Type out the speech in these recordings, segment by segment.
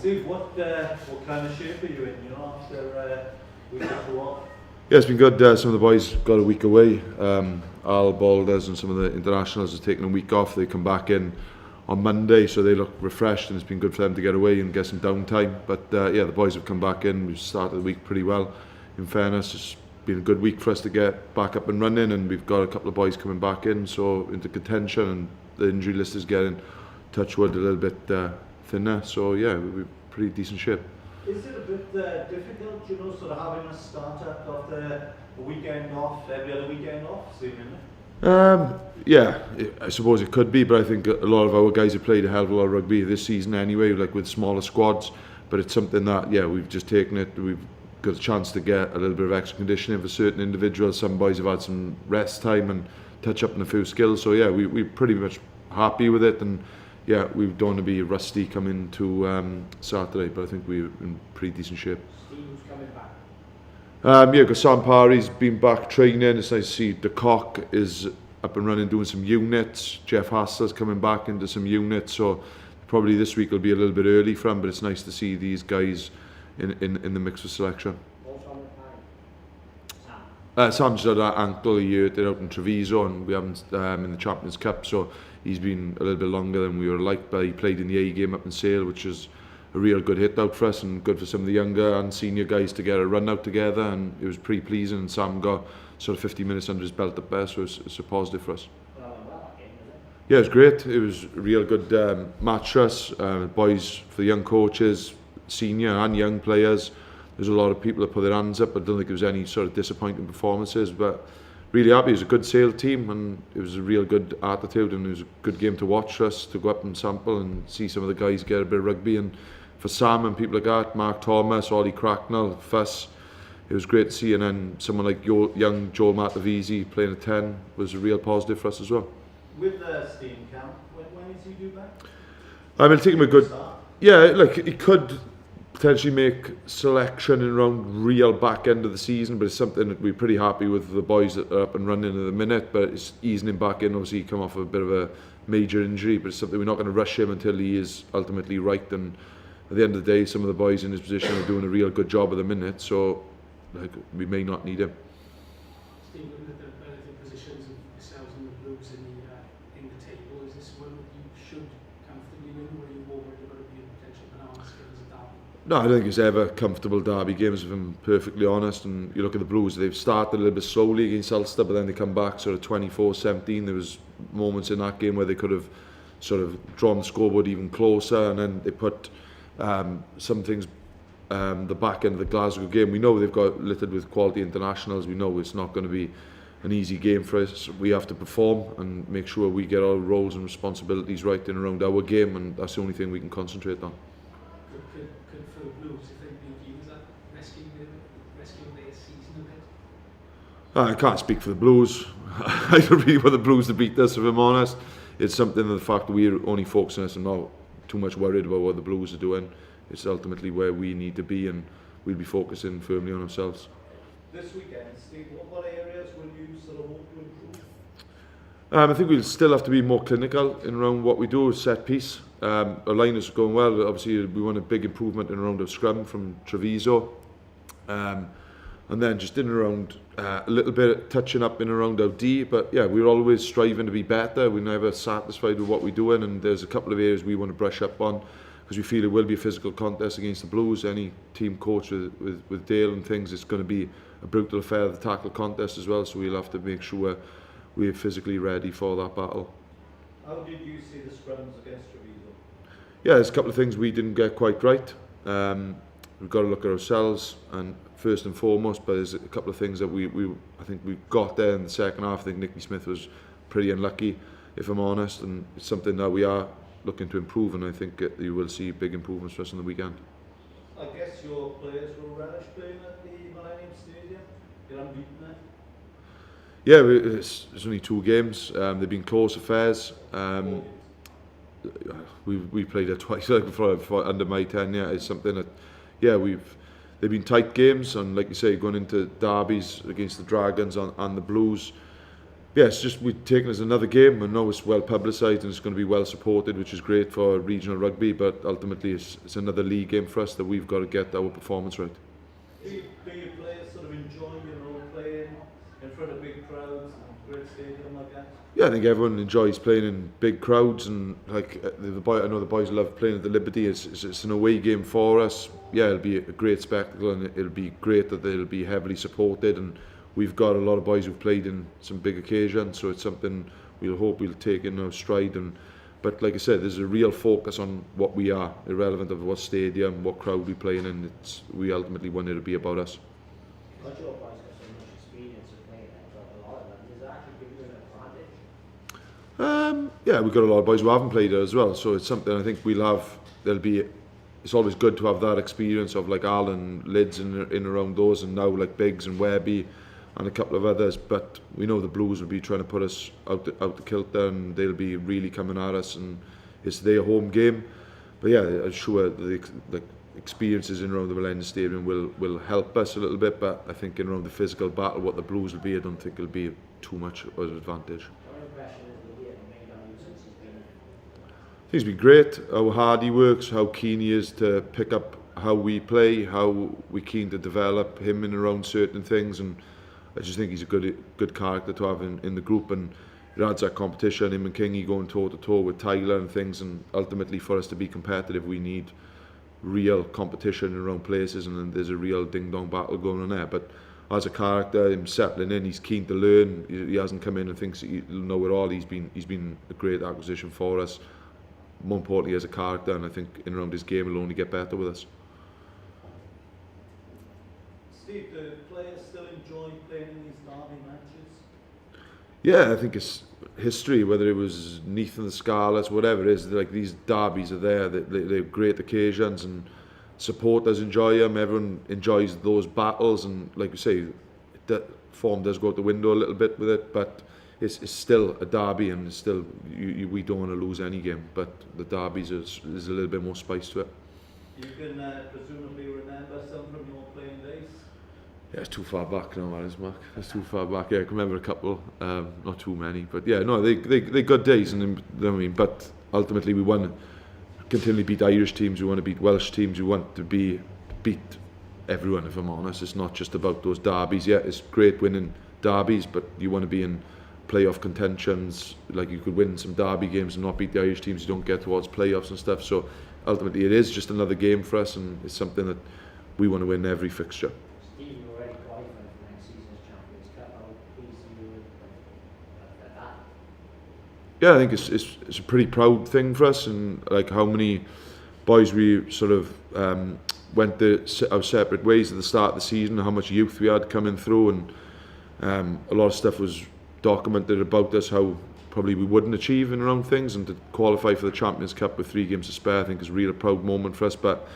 Steve, what kind of shape are you in, after week or two off? Yeah, it's been good. Some of the boys got a week away. Al Balders and some of the internationals have taken a week off. They come back in on Monday, so they look refreshed, and it's been good for them to get away and get some downtime. But yeah, the boys have come back in. We've started the week pretty well. In fairness, it's been a good week for us to get back up and running, and we've got a couple of boys coming back in, so into contention, and the injury list is getting, touch wood, a little bit thinner. So yeah, we're pretty decent shape. Is it a bit difficult, sort of having a start up after a weekend off, every other weekend off, seemingly? Yeah, I suppose it could be, but I think a lot of our guys have played a hell of a lot of rugby this season anyway, like with smaller squads. But it's something that, yeah, we've just taken it. We've got a chance to get a little bit of extra conditioning for certain individuals. Some boys have had some rest time and touch up on a few skills. So yeah, we're pretty much happy with it, and yeah, we don't want to be rusty coming to Saturday, but I think we're in pretty decent shape. Who's coming back? Yeah, because Sam Parry's been back training. It's nice to see De Kock is up and running, doing some units. Jeff Hassler's coming back into some units, so probably this week will be a little bit early for him, but it's nice to see these guys in the mix for selection. What's wrong with Sam? Sam's had that ankle. He hurt it out in Treviso, and we haven't in the Champions Cup, so he's been a little bit longer than we were like, but he played in the A game up in Sale, which is a real good hit out for us, and good for some of the younger and senior guys to get a run out together, and it was pretty pleasing, and Sam got sort of 50 minutes under his belt up there, so it's a positive for us. Yeah, it was great. It was a real good match for us, boys, for the young coaches, senior and young players. There's a lot of people that put their hands up. I don't think there was any sort of disappointing performances, but really happy. It was a good Sale team, and it was a real good attitude, and it was a good game to watch for us, to go up and sample and see some of the guys get a bit of rugby. And for Sam and people like that, Mark Thomas, Ollie Cracknell, Fuss, it was great to see. And then someone like young Joel Matavisi playing a 10 was a real positive for us as well. With the Steam camp, when is he due back? I'll take him a good... Yeah, like he could potentially make selection in around real back end of the season, but it's something that we're pretty happy with the boys that are up and running at the minute. But it's easing him back in. Obviously, he come off a bit of a major injury, but it's something we're not going to rush him until he is ultimately right. And at the end of the day, some of the boys in his position are doing a real good job at the minute, so like, we may not need him. Steve, looking at the relative positions of yourselves and the Blues in the table, is this one that you should comfortably win, or are you more worried about it being a potential banana skin as a derby? No, I don't think it's ever comfortable derby games, if I'm perfectly honest. And you look at the Blues, they've started a little bit slowly against Ulster, but then they come back sort of 24-17. There was moments in that game where they could have sort of drawn the scoreboard even closer, and then they put some things the back end of the Glasgow game. We know they've got littered with quality internationals. We know it's not going to be an easy game for us. We have to perform and make sure we get our roles and responsibilities right in around our game, and that's the only thing we can concentrate on. Could for the Blues, if they beat you, is that rescuing their season a bit? I can't speak for the Blues. I don't really want the Blues to beat us, if I'm honest. It's something that the fact that we're only focusing on us and not too much worried about what the Blues are doing. It's ultimately where we need to be, and we'll be focusing firmly on ourselves. This weekend, Steve, what areas will you sort of hope to improve? I think we'll still have to be more clinical in around what we do with set piece. Our line is going well. Obviously, we want a big improvement in around of scrum from Treviso. And then just in around a little bit touching up in around our D. But yeah, we're always striving to be better. We're never satisfied with what we're doing, and there's a couple of areas we want to brush up on, because we feel it will be a physical contest against the Blues. Any team coach with Dale and things, it's going to be a brutal affair, the tackle contest as well, so we'll have to make sure we're physically ready for that battle. How did you see the scrums against Treviso? Yeah, there's a couple of things we didn't get quite right. We've got to look at ourselves, and first and foremost, but there's a couple of things that I think we got there in the second half. I think Nicky Smith was pretty unlucky, if I'm honest, and it's something that we are looking to improve, and I think you will see big improvements for us on the weekend. I guess your players will relish playing at the Millennium Stadium. You're unbeaten there. Yeah, it's only 2 games. They've been close affairs. We played it twice for under my tenure. It's something that, yeah, they've been tight games, and like you say, going into derbies against the Dragons and the Blues, Yeah, it's just we've taken it as another game, and now it's well publicised and it's going to be well supported, which is great for regional rugby. But ultimately, it's another league game for us that we've got to get our performance right. Do you players sort of enjoy, playing in front of big crowds and great stadium like that? Yeah, I think everyone enjoys playing in big crowds, and like I know the boys love playing at the Liberty. It's an away game for us. Yeah, it'll be a great spectacle, and it'll be great that they'll be heavily supported. And we've got a lot of boys who've played in some big occasions, so it's something we'll take in our stride. But like I said, there's a real focus on what we are, irrelevant of what stadium, what crowd we playing in. We ultimately want it to be about us. But your boys got so much experience of playing a lot of them. Does that actually give you an advantage? Yeah, we've got a lot of boys who haven't played it as well, so it's something I think we'll have. It's always good to have that experience of like Alan, Lids in around those, and now like Biggs and Webby and a couple of others. But we know the Blues will be trying to put us out the kilter, and they'll be really coming at us, and it's their home game. But yeah, I'm sure the experiences in around the Millennium Stadium will help us a little bit. But I think in around the physical battle, what the Blues will be, I don't think it'll be too much of an advantage. I think he's been great, how hard he works, how keen he is to pick up how we play, how we're keen to develop him in around certain things, and I just think he's a good character to have in the group, and it adds that competition, him and Kingy going toe to toe with Tyler and things, and ultimately for us to be competitive we need real competition around places, and then there's a real ding-dong battle going on there. But as a character, him settling in, he's keen to learn, he hasn't come in and thinks he'll know it all. He's been a great acquisition for us. More importantly as a character, and I think in around his game will only get better with us. Steve, do players still enjoy playing in these derby matches? Yeah, I think it's history, whether it was Neath and the Scarlets, whatever it is, like these derbies are there, they're great occasions, and supporters enjoy them, everyone enjoys those battles, and like you say, that form does go out the window a little bit with it, but it's still a derby, and it's still we don't want to lose any game, but the derbies there's a little bit more spice to it. You can presumably remember some from your playing days? Yeah, it's too far back now, that is, Mark. It's too far back. Yeah, I can remember a couple, not too many, but yeah, no, they good days, and I mean, but ultimately we want to continually beat Irish teams, we want to beat Welsh teams, we want to beat everyone. If I'm honest, it's not just about those derbies. Yeah, it's great winning derbies, but you want to be in playoff contentions. Like, you could win some derby games and not beat the Irish teams, you don't get towards playoffs and stuff. So ultimately it is just another game for us, and it's something that we want to win every fixture. Steve, you're already qualified for next season's Champions Cup. How pleased are you with that? Yeah, I think it's a pretty proud thing for us, and like how many boys we sort of went our separate ways at the start of the season, how much youth we had coming through, and a lot of stuff was documented about us, how probably we wouldn't achieve in around things, and to qualify for the Champions Cup with 3 games to spare, I think is a real proud moment for us. But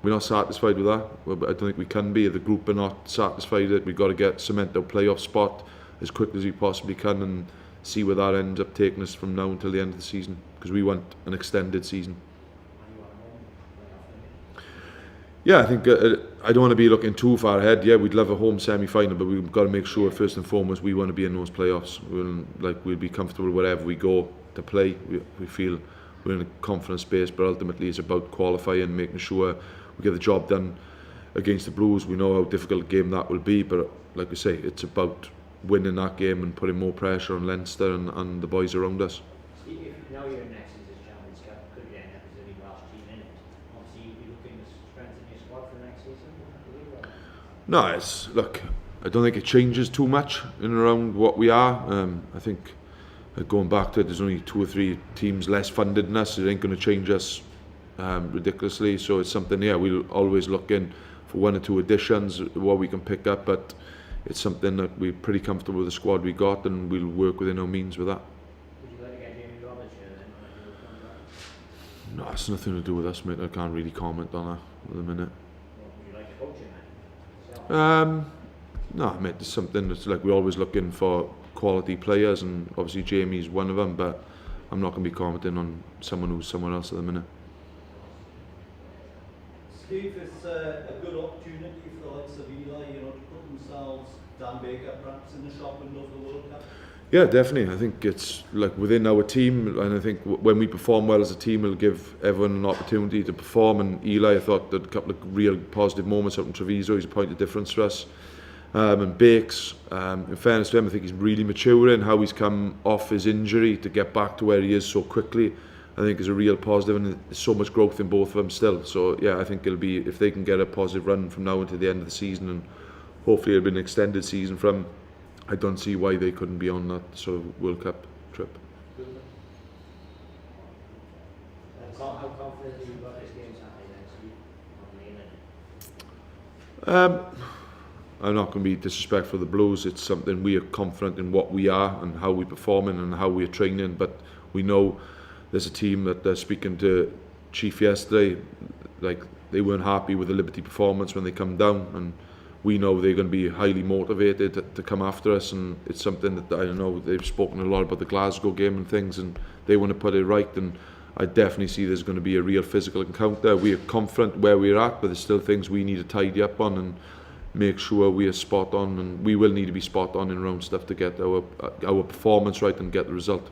we're not satisfied with that. I don't think we can be. The group are not satisfied with it. We've got to cement our playoff spot as quickly as we possibly can, and see where that ends up taking us from now until the end of the season, because we want an extended season. Yeah, I think I don't want to be looking too far ahead. Yeah, we'd love a home semi-final, but we've got to make sure first and foremost we want to be in those playoffs. We'll be comfortable wherever we go to play. We feel we're in a confident space, but ultimately it's about qualifying, making sure we get the job done against the Blues. We know how difficult a game that will be, but like I say, it's about winning that game and putting more pressure on Leinster and the boys around us. Steve, if now you're in next season's Champions Cup, could you end up as any Welsh team in it? Obviously, you'd be looking to strengthen your squad for next season. No, look, I don't think it changes too much in and around what we are. I think going back to it, there's only 2 or 3 teams less funded than us. It ain't going to change us ridiculously. So it's something, yeah, we'll always look in for 1 or 2 additions, what we can pick up, but it's something that we're pretty comfortable with the squad we got, and we'll work within our means with that. Would you like to get Jamie Roberts here then? No, it's nothing to do with us, mate. I can't really comment on that at the minute. Would you like to coach him then? No, mate, it's something that's like we're always looking for quality players, and obviously Jamie's one of them, but I'm not going to be commenting on someone who's somewhere else at the minute. Steve, it's a good opportunity for the likes of Eli, to put themselves, Dan Baker perhaps, in the shop window for the World Cup. Yeah, definitely. I think it's like within our team, and I think when we perform well as a team, it'll give everyone an opportunity to perform. And Eli, I thought, did a couple of real positive moments up in Treviso. He's a point of difference for us. And Bakes, in fairness to him, I think he's really maturing. How he's come off his injury to get back to where he is so quickly, I think is a real positive, and there's so much growth in both of them still. So yeah, I think it'll be, if they can get a positive run from now until the end of the season, and hopefully it'll be an extended season for them, I don't see why they couldn't be on that sort of World Cup trip. How confident are you about this game Saturday then, Steve? I'm not going to be disrespectful of the Blues. It's something we are confident in what we are and how we're performing and how we're training, but we know there's a team that they're speaking to Chief yesterday, like they weren't happy with the Liberty performance when they come down, and we know they're going to be highly motivated to come after us, and it's something that I know they've spoken a lot about the Glasgow game and things, and they want to put it right, and I definitely see there's going to be a real physical encounter. We are confident where we're at, but there's still things we need to tidy up on and make sure we are spot on, and we will need to be spot on in round stuff to get our performance right and get the result.